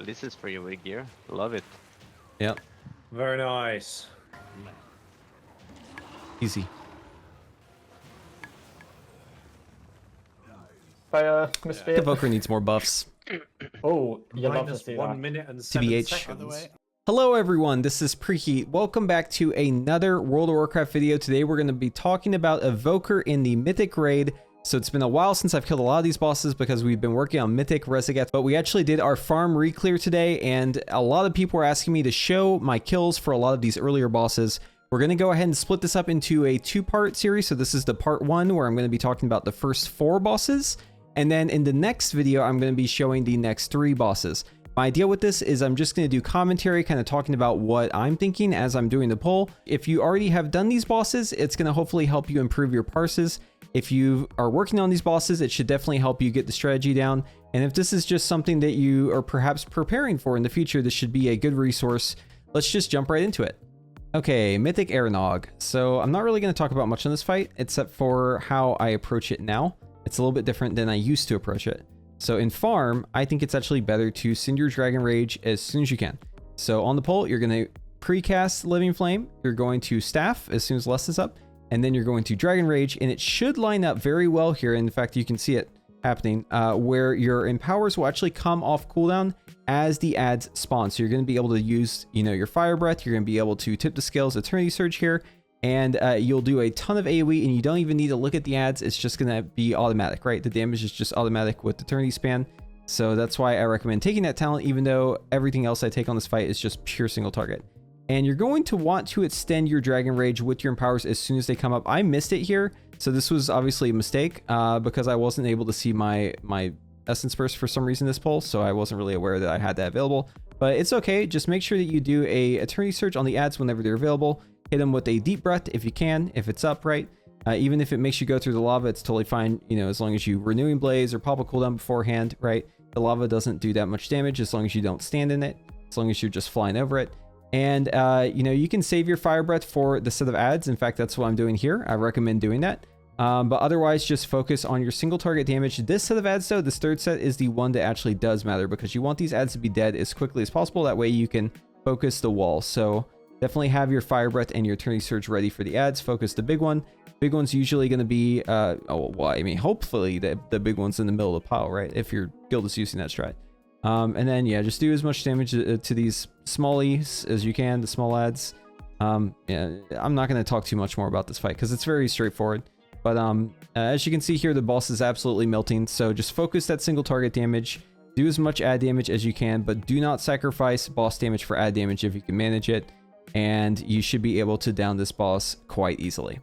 This is for you with gear. Love it. Yep. Very nice. Easy. By Mr. Evoker needs more buffs. Oh, you love to Minus see 1 that. minute and 7 TBH. seconds. Hello everyone, this is Preheat. Welcome back to another World of Warcraft video. Today we're going to be talking about Evoker in the Mythic raid. So it's been a while since I've killed a lot of these bosses because we've been working on Mythic Rezagat, but we actually did our farm re-clear today, and a lot of people were asking me to show my kills for a lot of these earlier bosses. We're going to go ahead and split this up into a two-part series. So this is the part 1 where I'm going to be talking about the first 4 bosses, and then in the next video I'm going to be showing the next 3 bosses. My idea with this is I'm just going to do commentary, kind of talking about what I'm thinking as I'm doing the poll. If you already have done these bosses, it's going to hopefully help you improve your parses. If you are working on these bosses, it should definitely help you get the strategy down. And if this is just something that you are perhaps preparing for in the future, this should be a good resource. Let's just jump right into it. Okay, Mythic Eranog. So I'm not really going to talk about much on this fight, except for how I approach it now. It's a little bit different than I used to approach it. So in farm, I think it's actually better to send your Dragon Rage as soon as you can. So on the poll, you're going to precast Living Flame. You're going to Staff as soon as Lust is up. And then you're going to Dragon Rage, and it should line up very well here. In fact, you can see it happening where your Empowers will actually come off cooldown as the ads spawn. So you're going to be able to use, your Fire Breath. You're going to be able to tip the scales, Eternity Surge here, and you'll do a ton of AoE, and you don't even need to look at the ads. It's just going to be automatic, right? The damage is just automatic with Eternity Span. So that's why I recommend taking that talent, even though everything else I take on this fight is just pure single target. And you're going to want to extend your Dragon Rage with your Empowers as soon as they come up. I missed it here, so this was obviously a mistake because I wasn't able to see my Essence Burst for some reason this poll, so I wasn't really aware that I had that available. But it's okay, just make sure that you do a Eternity Surge on the ads whenever they're available. Hit them with a Deep Breath if you can, if it's up, right? Even if it makes you go through the lava, it's totally fine, as long as you Renewing Blaze or pop a cooldown beforehand, right? The lava doesn't do that much damage as long as you don't stand in it, as long as you're just flying over it. And, you can save your Fire Breath for the set of ads. In fact, that's what I'm doing here. I recommend doing that. But otherwise, just focus on your single target damage. This set of ads, though, this third set is the one that actually does matter because you want these ads to be dead as quickly as possible. That way you can focus the wall. So definitely have your Fire Breath and your Eternity Surge ready for the ads. Focus the big one. Big one's usually going to be, hopefully the big one's in the middle of the pile, right? If your guild is using that strat. And then, yeah, just do as much damage to these smallies as you can, the small ads. Yeah, I'm not going to talk too much more about this fight because it's very straightforward. But as you can see here, the boss is absolutely melting. So just focus that single target damage. Do as much ad damage as you can, but do not sacrifice boss damage for ad damage if you can manage it. And you should be able to down this boss quite easily.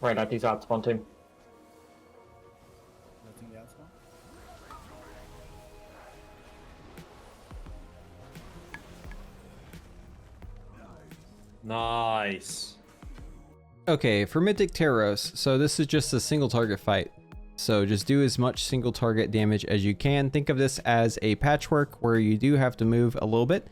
Right, at these ads spawn too. Nice. Okay, for Mythic Terros, so this is just a single target fight. So just do as much single target damage as you can. Think of this as a patchwork where you do have to move a little bit.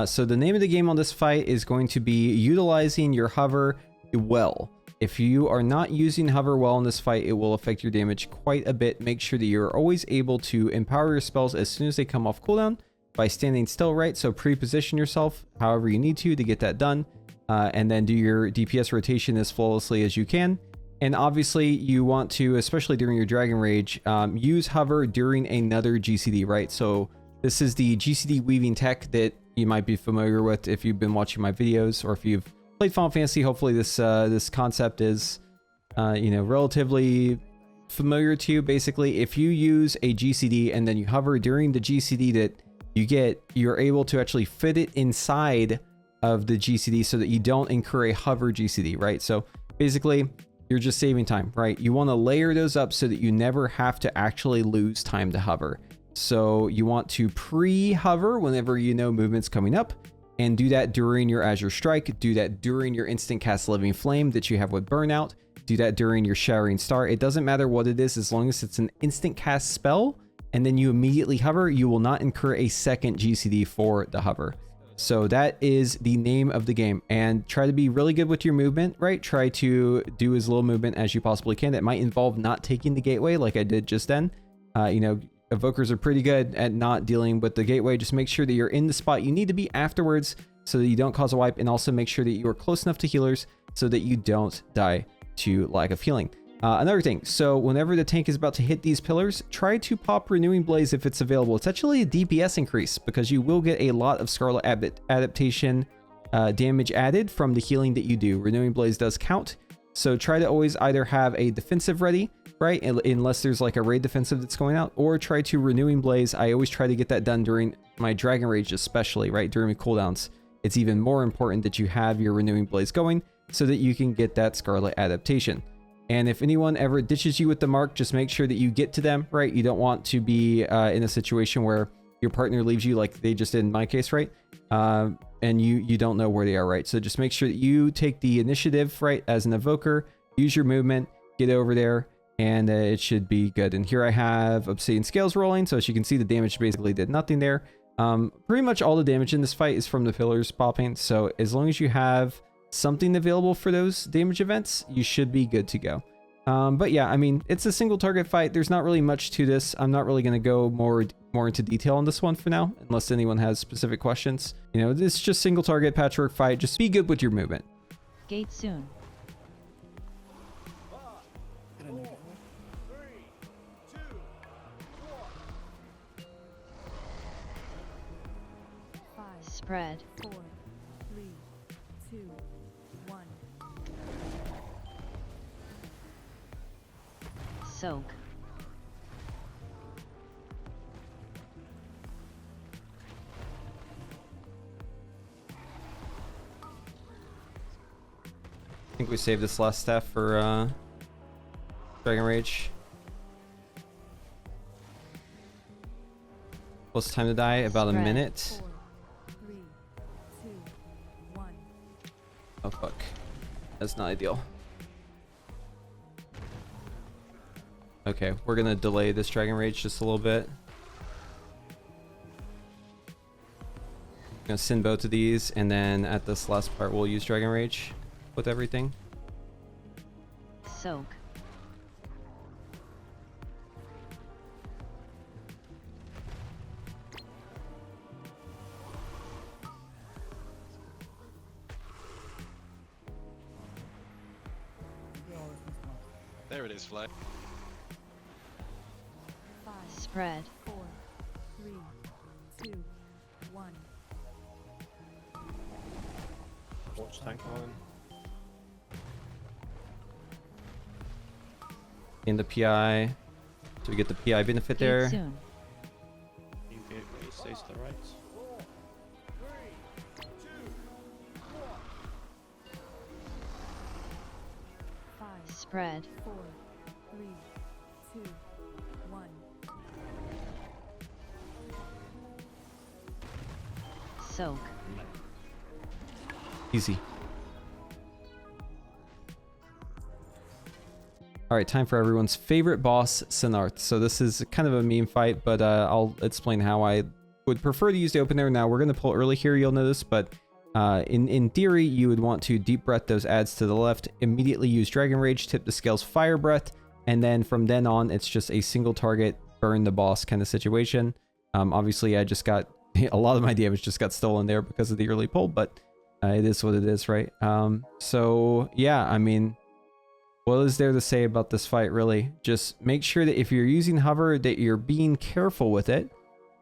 So the name of the game on this fight is going to be utilizing your hover well. If you are not using hover well in this fight, it will affect your damage quite a bit. Make sure that you're always able to empower your spells as soon as they come off cooldown by standing still, right? So pre-position yourself however you need to get that done. And then do your DPS rotation as flawlessly as you can. And obviously you want to, especially during your Dragon Rage, use hover during another GCD, right? So this is the GCD weaving tech that you might be familiar with if you've been watching my videos, or if you've played Final Fantasy. Hopefully this concept is, relatively familiar to you. Basically, if you use a GCD and then you hover during the GCD that you're able to actually fit it inside of the GCD so that you don't incur a hover GCD, right? So basically, you're just saving time, right? You want to layer those up so that you never have to actually lose time to hover. So you want to pre-hover whenever movement's coming up, and do that during your Azure Strike. Do that during your instant cast Living Flame that you have with Burnout. Do that during your Shattering Star. It doesn't matter what it is, as long as it's an instant cast spell, and then you immediately hover, you will not incur a second GCD for the hover. So that is the name of the game, and try to be really good with your movement, right? Try to do as little movement as you possibly can. That might involve not taking the gateway like I did just then. You know, evokers are pretty good at not dealing with the gateway. Just make sure that you're in the spot you need to be afterwards so that you don't cause a wipe, and also make sure that you are close enough to healers so that you don't die to lack of healing. Another thing, so whenever the tank is about to hit these pillars, try to pop Renewing Blaze if it's available. It's actually a DPS increase because you will get a lot of Scarlet Adaptation damage added from the healing that you do. Renewing Blaze does count, so try to always either have a defensive ready, right, unless there's like a raid defensive that's going out, or try to Renewing Blaze. I always try to get that done during my Dragon Rage, especially, right, during my cooldowns. It's even more important that you have your Renewing Blaze going so that you can get that Scarlet Adaptation. And if anyone ever ditches you with the mark, just make sure that you get to them, right? You don't want to be in a situation where your partner leaves you like they just did in my case, right? And you don't know where they are, right? So just make sure that you take the initiative, right? As an evoker, use your movement, get over there, and it should be good. And here I have Obsidian Scales rolling, so as you can see, the damage basically did nothing there. Pretty much all the damage in this fight is from the pillars popping, so as long as you have something available for those damage events, you should be good to go. But yeah, I mean, it's a single target fight. There's not really much to this. I'm not really going to go more into detail on this one for now, unless anyone has specific questions. You know, it's just single target patchwork fight. Just be good with your movement. Gate soon. Spread. 4, 3, 2, 1. Soak. I think we saved this last staff for Dragon Rage. What's time to die? About a Spread. minute. 4, 3, 2, 1. Oh fuck. That's not ideal. Okay, we're gonna delay this Dragon Rage just a little bit. Gonna send both of these, and then at this last part we'll use Dragon Rage with everything. Soak. There it is, Fly. 5, Spread. 4, 3, 2, 1. Watch tank line. In the PI. So we get the PI benefit Gate there. soon. You get me, stays to the right. Spread. 4, 3, 2, 1. Soak. Easy. Alright, time for everyone's favorite boss, Sennarth. So this is kind of a meme fight, but I'll explain how I would prefer to use the opener. Now, we're going to pull early here, you'll notice, but in theory, you would want to deep breath those adds to the left, immediately use Dragon Rage, tip the scales Fire Breath, and then from then on, it's just a single target, burn the boss kind of situation. Obviously, I just got, a lot of my damage just got stolen there because of the early pull, but it is what it is, right? So yeah, I mean, what is there to say about this fight, really? Just make sure that if you're using hover, that you're being careful with it.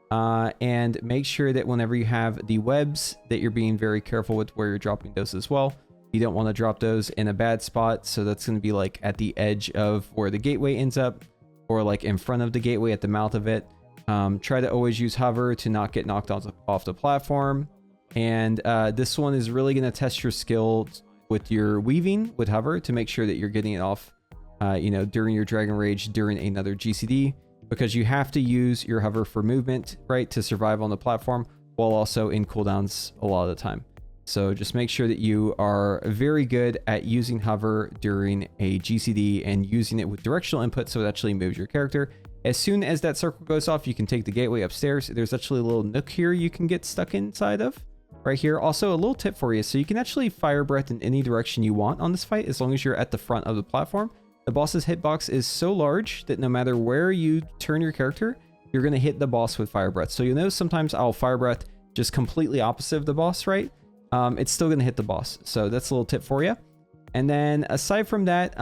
And make sure that whenever you have the webs, that you're being very careful with where you're dropping those as well. You don't want to drop those in a bad spot, so that's going to be like at the edge of where the gateway ends up, or like in front of the gateway at the mouth of it. Try to always use hover to not get knocked off the platform. And this one is really going to test your skill with your weaving with hover to make sure that you're getting it off, you know, during your Dragon Rage, during another GCD. Because you have to use your hover for movement, right, to survive on the platform, while also in cooldowns a lot of the time. So just make sure that you are very good at using hover during a GCD and using it with directional input so it actually moves your character. As soon as that circle goes off, you can take the gateway upstairs. There's actually a little nook here you can get stuck inside of. Right here. Also, a little tip for you. So you can actually fire breath in any direction you want on this fight as long as you're at the front of the platform. The boss's hitbox is so large that no matter where you turn your character, you're going to hit the boss with fire breath. So you'll notice sometimes I'll fire breath just completely opposite of the boss, right? It's still going to hit the boss. So that's a little tip for you. And then aside from that,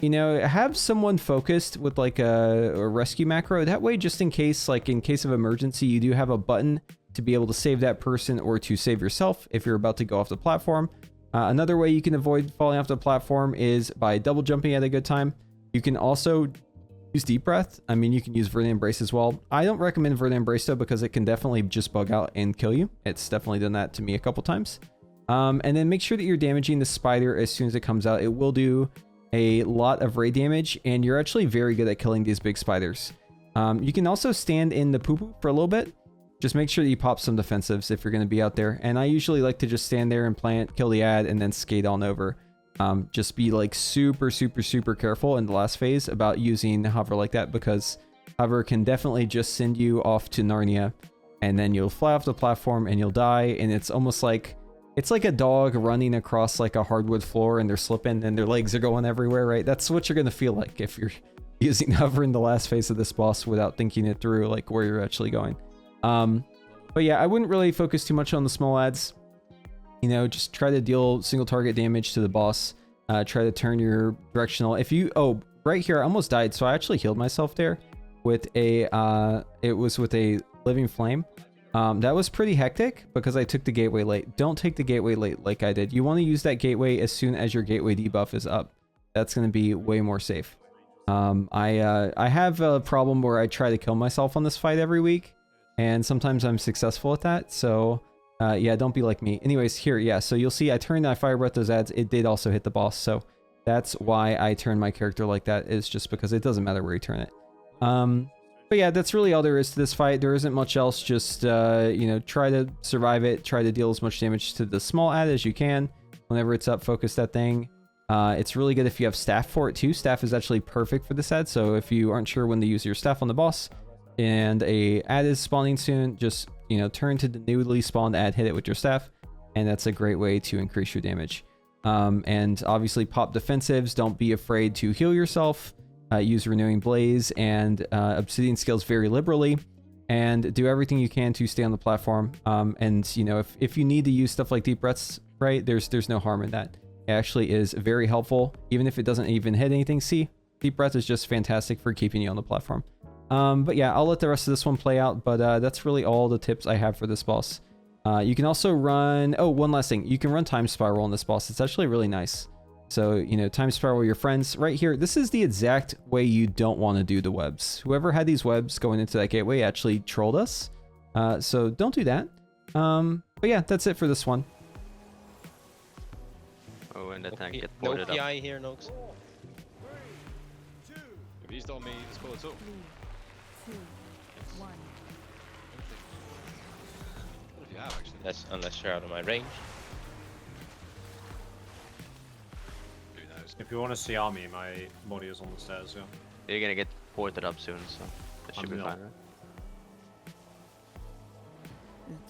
you know, have someone focused with like a rescue macro. That way, just in case, like in case of emergency, you do have a button to be able to save that person or to save yourself if you're about to go off the platform. Another way you can avoid falling off the platform is by double jumping at a good time. You can also use deep breath. I mean, you can use Verdant Embrace as well. I don't recommend Verdant Embrace though, because it can definitely just bug out and kill you. It's definitely done that to me a couple times. And then make sure that you're damaging the spider as soon as it comes out. It will do a lot of raid damage, and you're actually very good at killing these big spiders. You can also stand in the poo-poo for a little bit. Just make sure that you pop some defensives if you're going to be out there. And I usually like to just stand there and plant, kill the ad, and then skate on over. Just be like super careful in the last phase about using hover like that, because hover can definitely just send you off to Narnia, and then you'll fly off the platform and you'll die. And it's almost like, it's like a dog running across like a hardwood floor and they're slipping and their legs are going everywhere, right? That's what you're going to feel like if you're using hover in the last phase of this boss without thinking it through, like where you're actually going. But yeah, I wouldn't really focus too much on the small ads. You know, just try to deal single target damage to the boss. Try to turn your directional. If you, oh, right here, I almost died. So I actually healed myself there with a, it was with a living flame. That was pretty hectic because I took the gateway late. Don't take the gateway late like I did. You want to use that gateway as soon as your gateway debuff is up. That's going to be way more safe. I have a problem where I try to kill myself on this fight every week, and sometimes I'm successful at that. So yeah, don't be like me. Anyways, here, yeah, so you'll see I turned, I fire breath those ads. It did also hit the boss. So that's why I turn my character like that, is just because it doesn't matter where you turn it. But yeah, that's really all there is to this fight. There isn't much else. Just, you know, try to survive it. Try to deal as much damage to the small ad as you can. Whenever it's up, focus that thing. It's really good if you have staff for it too. Staff is actually perfect for this ad. So if you aren't sure when to use your staff on the boss and a ad is spawning soon, just, you know, turn to the newly spawned ad, hit it with your staff, and that's a great way to increase your damage. And obviously pop defensives. Don't be afraid to heal yourself. Use Renewing Blaze and Obsidian Scales very liberally, and do everything you can to stay on the platform. And you know, if you need to use stuff like deep breaths, right, there's no harm in that. It actually is very helpful, even if it doesn't even hit anything. See, deep breath is just fantastic for keeping you on the platform. But yeah, I'll let the rest of this one play out, but that's really all the tips I have for this boss. You can also run, oh, one last thing, you can run Time Spiral on this boss. It's actually really nice. So, you know, Time Spiral with your friends right here. This is the exact way you don't want to do the webs. Whoever had these webs going into that gateway actually trolled us. So don't do that. But yeah, that's it for this one. Oh, and the tank get No boarded up. PI here, Nox. If he's on me, it's cool at all. 3, 2, 1. What if you have actually? Unless you're out of my range. Who knows? If you want to see army, my body is on the stairs, yeah. You're gonna get ported up soon, so that should be I'm fine, not. right?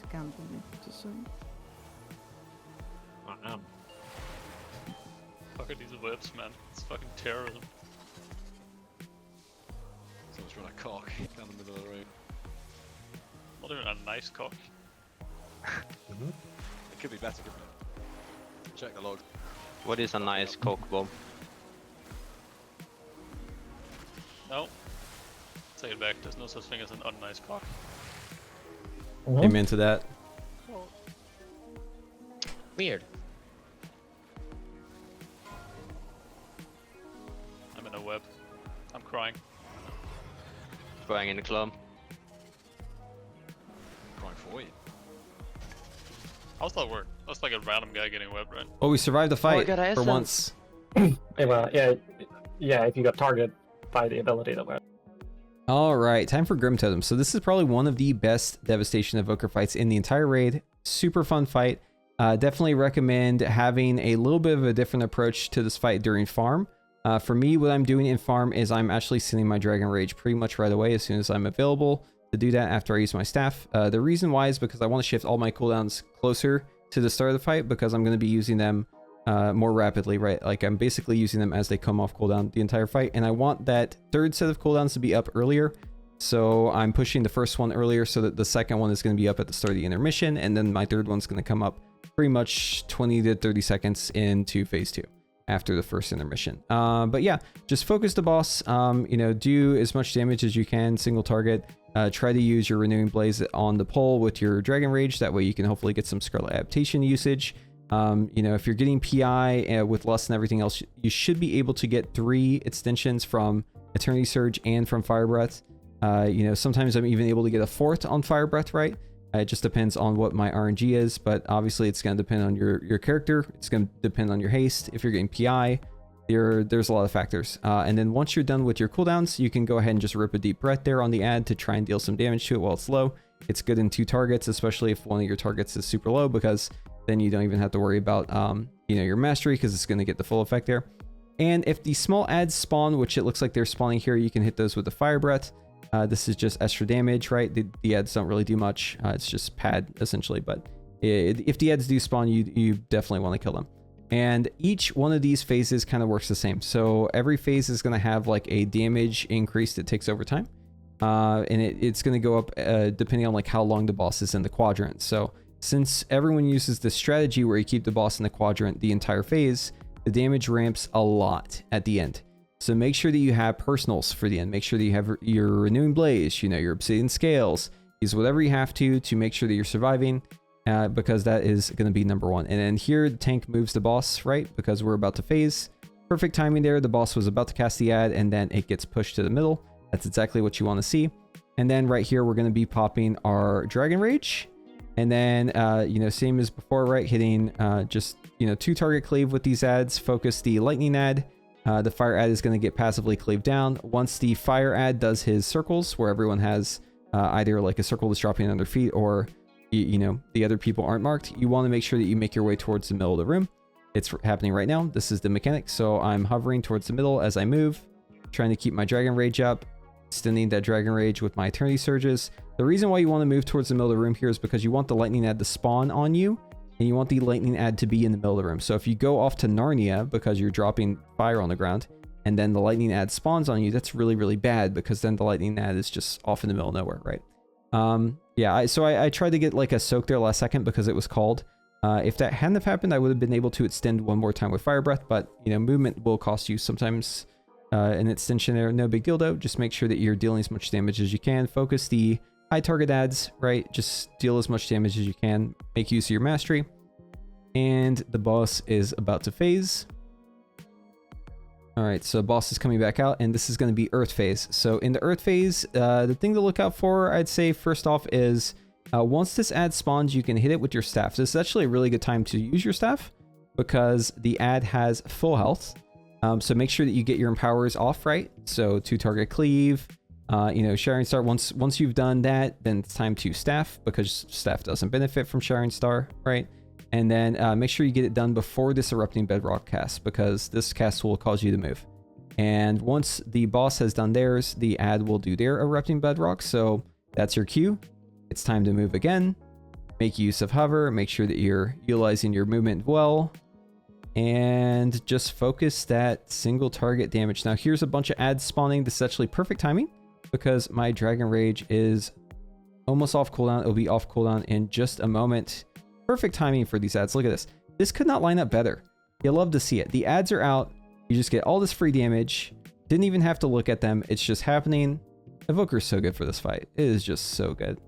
It can be to some. I am. Fuck are these webs, man. It's fucking terrorism. Someone's trying to cock down the middle of the room. Not even a nice cock. It could be better, couldn't it? Check the log. What is a nice coke bomb? No. Take it back. There's no such thing as an unnice cock. Amen to that. Weird. I'm in a web. I'm crying. Crying in the club. Crying for you. How's that work? That's like a random guy getting webbed, right? Oh, we survived the fight got for essence. once. Yeah, well, yeah, if you got targeted by the ability that way. All right, time for Grimtotem. So this is probably one of the best Devastation Evoker fights in the entire raid. Super fun fight. Definitely recommend having a little bit of a different approach to this fight during farm. For me, what I'm doing in farm is I'm actually sending my Dragon Rage pretty much right away as soon as I'm available to do that after I use my staff. The reason why is because I want to shift all my cooldowns closer to the start of the fight, because I'm going to be using them more rapidly, right? Like I'm basically using them as they come off cooldown the entire fight, and I want that third set of cooldowns to be up earlier. So I'm pushing the first one earlier so that the second one is going to be up at the start of the intermission, and then my third one's going to come up pretty much 20 to 30 seconds into phase 2 after the first intermission. But yeah, just focus the boss, you know, do as much damage as you can, single target. Try to use your Renewing Blaze on the pole with your Dragon Rage. That way you can hopefully get some Scarlet Adaptation usage. You know, if you're getting PI with Lust and everything else, you should be able to get 3 extensions from Eternity Surge and from Fire Breath. You know, sometimes I'm even able to get a 4th on Fire Breath, right? It just depends on what my RNG is, but obviously it's going to depend on your character. It's going to depend on your haste. If you're getting PI, there's a lot of factors. And then once you're done with your cooldowns, you can go ahead and just rip a deep breath there on the ad to try and deal some damage to it while it's low. It's good in 2 targets, especially if one of your targets is super low, because then you don't even have to worry about you know, your mastery, because it's going to get the full effect there. And if the small ads spawn, which it looks like they're spawning here, you can hit those with the Fire Breath. This is just extra damage, right? The ads don't really do much. It's just pad essentially, but if the ads do spawn, you definitely want to kill them. And each one of these phases kind of works the same. So every phase is going to have like a damage increase that takes over time. And it's going to go up depending on like how long the boss is in the quadrant. So since everyone uses this strategy where you keep the boss in the quadrant the entire phase, the damage ramps a lot at the end. So make sure that you have personals for the end. Make sure that you have your Renewing Blaze, you know, your Obsidian Scales. Use whatever you have to make sure that you're surviving, because that is going to be number 1. And then here, the tank moves the boss, right? Because we're about to phase. Perfect timing there. The boss was about to cast the ad, and then it gets pushed to the middle. That's exactly what you want to see. And then right here, we're going to be popping our Dragon Rage. And then, you know, same as before, right? Hitting just, you know, 2 target cleave with these ads. Focus the lightning ad. The fire ad is going to get passively cleaved down. Once the fire ad does his circles, where everyone has either like a circle that's dropping on their feet, or, you know, the other people aren't marked, you want to make sure that you make your way towards the middle of the room. It's happening right now. This is the mechanic. So I'm hovering towards the middle as I move, trying to keep my Dragon Rage up, extending that Dragon Rage with my Eternity Surges. The reason why you want to move towards the middle of the room here is because you want the lightning ad to spawn on you, and you want the lightning ad to be in the middle of the room. So if you go off to Narnia because you're dropping fire on the ground, and then the lightning ad spawns on you, that's really, really bad, because then the lightning ad is just off in the middle of nowhere, right? Yeah, so I tried to get like a soak there last second because it was called. If that hadn't have happened, I would have been able to extend one more time with Fire Breath, but, you know, movement will cost you sometimes an extension there. No big deal though. Just make sure that you're dealing as much damage as you can. Focus the high target ads, right? Just deal as much damage as you can. Make use of your mastery. And the boss is about to phase. All right, so boss is coming back out, and this is going to be Earth phase. So in the Earth phase, the thing to look out for, I'd say first off, is once this ad spawns, you can hit it with your staff. This is actually a really good time to use your staff because the ad has full health. So make sure that you get your empowers off, right? So 2 target cleave, you know, Shining Star. Once you've done that, then it's time to staff, because staff doesn't benefit from Shining Star, right? And then make sure you get it done before this Erupting Bedrock cast, because this cast will cause you to move. And once the boss has done theirs, the ad will do their Erupting Bedrock. So that's your cue. It's time to move again. Make use of hover. Make sure that you're utilizing your movement well. And just focus that single target damage. Now here's a bunch of ads spawning. This is actually perfect timing because my Dragon Rage is almost off cooldown. It'll be off cooldown in just a moment. Perfect timing for these ads. Look at this. This could not line up better. You'll love to see it. The ads are out. You just get all this free damage. Didn't even have to look at them. It's just happening. Evoker is so good for this fight. It is just so good.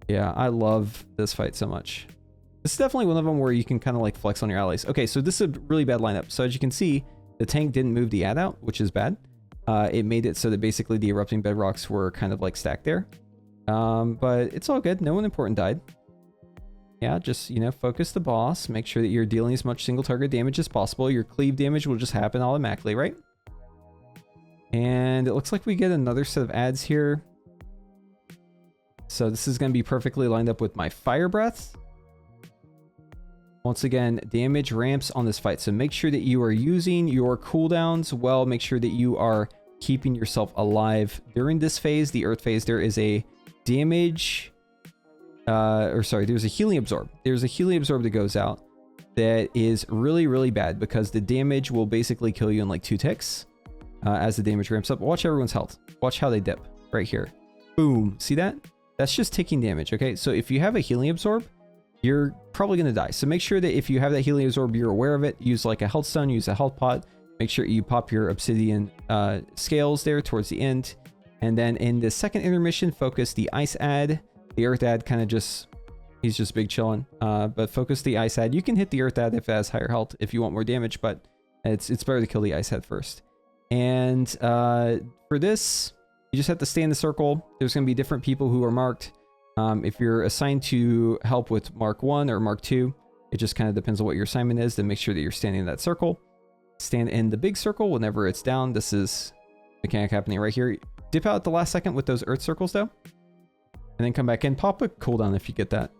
Yeah, I love this fight so much. This is definitely one of them where you can kind of like flex on your allies. Okay, so this is a really bad lineup. So as you can see, the tank didn't move the ad out, which is bad. It made it so that basically the Erupting Bedrocks were kind of like stacked there. But it's all good. No one important died. Yeah, just, you know, focus the boss. Make sure that you're dealing as much single target damage as possible. Your cleave damage will just happen automatically, right? And it looks like we get another set of ads here. So this is going to be perfectly lined up with my Fire Breath. once again, damage ramps on this fight. So make sure that you are using your cooldowns well. Make sure that you are keeping yourself alive during this phase, the Earth phase. There is a damage, there's a healing absorb. There's a healing absorb that goes out that is really, really bad because the damage will basically kill you in like 2 ticks as the damage ramps up. Watch everyone's health. Watch how they dip right here. Boom. See that? That's just taking damage. Okay. So if you have a healing absorb, you're probably going to die. So make sure that if you have that healing absorb, you're aware of it. Use like a health stone, use a health pot. Make sure you pop your obsidian scales there towards the end. And then in the second intermission, focus the ice ad. The earth ad kind of just, he's just big chilling. But focus the ice ad. You can hit the earth ad if it has higher health if you want more damage, but it's better to kill the ice ad first. And for this, you just have to stay in the circle. There's going to be different people who are marked. If you're assigned to help with Mark 1 or Mark 2, it just kind of depends on what your assignment is. Then make sure that you're standing in that circle. Stand in the big circle whenever it's down. This is mechanic happening right here. Dip out at the last second with those earth circles though. And then come back in. Pop a cooldown if you get that.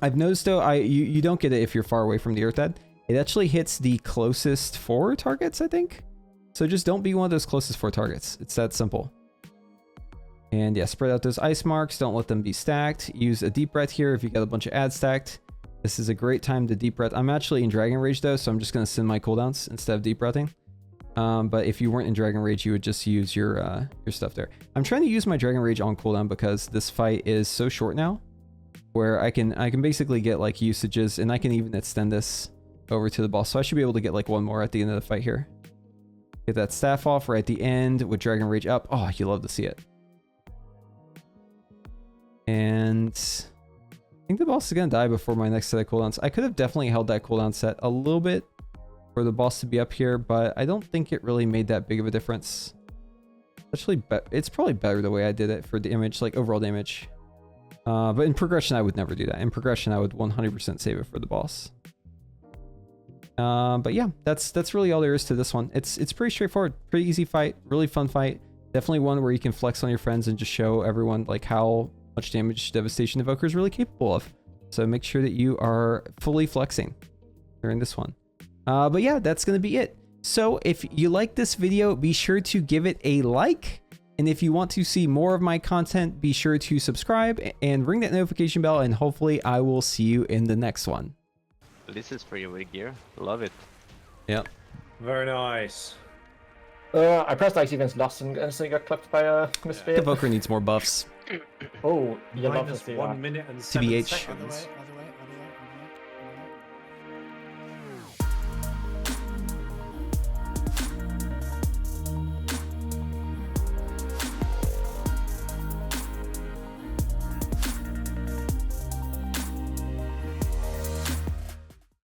I've noticed though, you don't get it if you're far away from the earth ad. It actually hits the closest 4 targets, I think. So just don't be one of those closest 4 targets. It's that simple. And yeah, spread out those ice marks. Don't let them be stacked. Use a deep breath here if you got a bunch of ads stacked. This is a great time to deep breath. I'm actually in Dragon Rage though, so I'm just going to send my cooldowns instead of deep breathing. But if you weren't in Dragon Rage, you would just use your stuff there. I'm trying to use my Dragon Rage on cooldown because this fight is so short now, where I can basically get like usages, and I can even extend this over to the boss. So I should be able to get like 1 more at the end of the fight here. Get that staff off right at the end with Dragon Rage up. Oh, you love to see it. And I think the boss is going to die before my next set of cooldowns. I could have definitely held that cooldown set a little bit for the boss to be up here, but I don't think it really made that big of a difference. Actually, it's probably better the way I did it for damage, like overall damage. But in progression, I would never do that. In progression, I would 100% save it for the boss. But yeah, that's really all there is to this one. It's pretty straightforward, pretty easy fight, really fun fight. Definitely one where you can flex on your friends and just show everyone like how much damage Devastation Evoker is really capable of. So make sure that you are fully flexing during this one. But yeah, that's going to be it. So if you like this video, be sure to give it a like. And if you want to see more of my content, be sure to subscribe and ring that notification bell. And hopefully I will see you in the next one. This is pretty weak gear. Love it. Yep. Very nice. I pressed Ice against Dust and instantly got clipped by a misfit. Evoker needs more buffs. Oh, you love to Minus see 1 that. minute and 7 TBH. seconds. Other way.